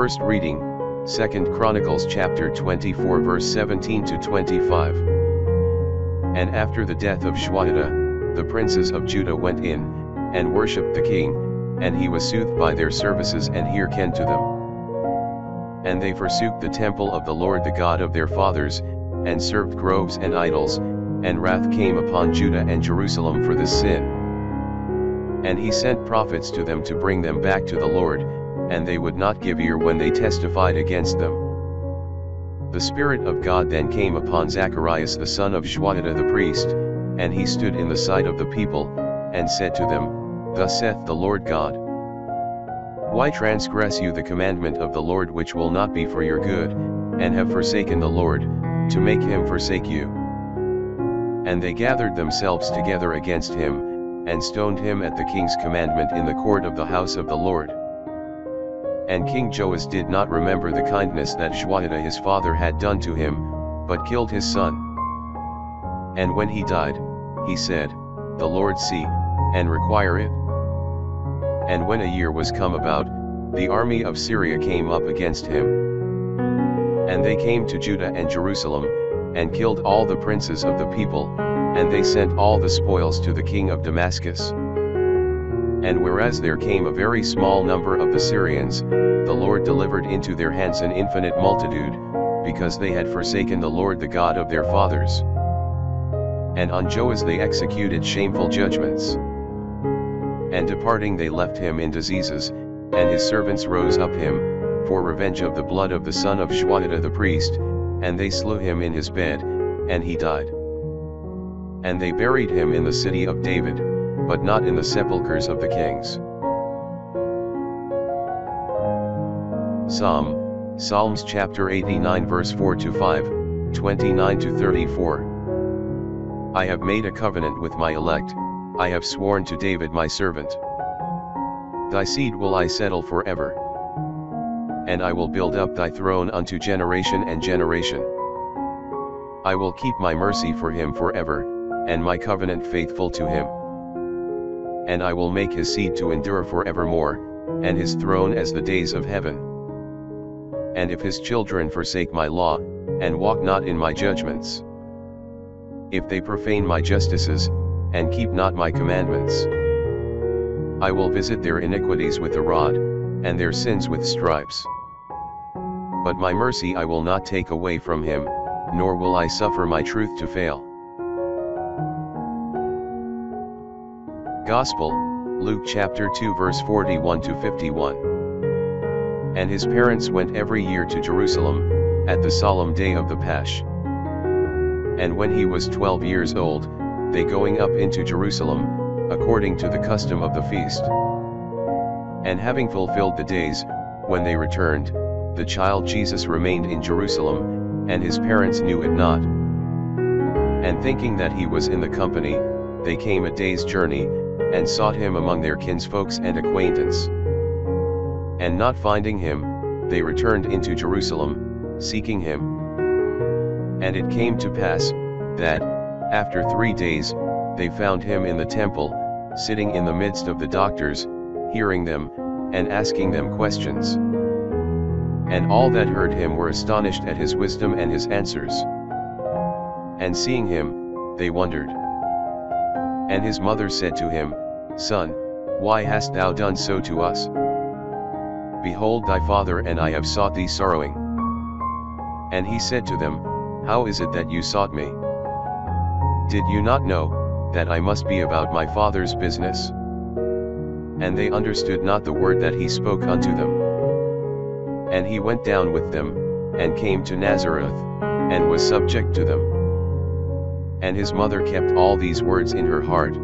First reading, 2 Chronicles chapter 24 verse 17 to 25. And after the death of Jehoiada, the princes of Judah went in, and worshipped the king, and he was soothed by their services and hearkened to them. And they forsook the temple of the Lord the God of their fathers, and served groves and idols, and wrath came upon Judah and Jerusalem for this sin. And he sent prophets to them to bring them back to the Lord, and they would not give ear when they testified against them. The Spirit of God then came upon Zacharias the son of Jehoiada the priest, and he stood in the sight of the people, and said to them, Thus saith the Lord God, Why transgress you the commandment of the Lord which will not be for your good, and have forsaken the Lord, to make him forsake you? And they gathered themselves together against him, and stoned him at the king's commandment in the court of the house of the Lord. And King Joash did not remember the kindness that Jehoiada his father had done to him, but killed his son. And when he died, he said, The Lord see, and require it. And when a year was come about, the army of Syria came up against him. And they came to Judah and Jerusalem, and killed all the princes of the people, and they sent all the spoils to the king of Damascus. And whereas there came a very small number of the Syrians, the Lord delivered into their hands an infinite multitude, because they had forsaken the Lord the God of their fathers. And on Joash they executed shameful judgments. And departing they left him in diseases, and his servants rose up him, for revenge of the blood of the son of Jehoiada the priest, and they slew him in his bed, and he died. And they buried him in the city of David, but not in the sepulchres of the kings. Psalms chapter 89 verse 4 to 5, 29 to 34. I have made a covenant with my elect, I have sworn to David my servant. Thy seed will I settle forever, and I will build up thy throne unto generation and generation. I will keep my mercy for him forever, and my covenant faithful to him. And I will make his seed to endure forevermore, and his throne as the days of heaven. And if his children forsake my law, and walk not in my judgments, if they profane my justices, and keep not my commandments, I will visit their iniquities with a rod, and their sins with stripes. But my mercy I will not take away from him, nor will I suffer my truth to fail. Gospel, Luke chapter 2 verse 41 to 51. And his parents went every year to Jerusalem, at the solemn day of the Pasch. And when he was 12 years old, they going up into Jerusalem, according to the custom of the feast. And having fulfilled the days, when they returned, the child Jesus remained in Jerusalem, and his parents knew it not. And thinking that he was in the company, they came a day's journey, and sought him among their kinsfolks and acquaintance. And not finding him, they returned into Jerusalem, seeking him. And it came to pass, that, after 3 days, they found him in the temple, sitting in the midst of the doctors, hearing them, and asking them questions. And all that heard him were astonished at his wisdom and his answers. And seeing him, they wondered. And his mother said to him, Son, why hast thou done so to us? Behold, thy father and I have sought thee sorrowing. And he said to them, How is it that you sought me? Did you not know, that I must be about my father's business? And they understood not the word that he spoke unto them. And he went down with them, and came to Nazareth, and was subject to them. And his mother kept all these words in her heart.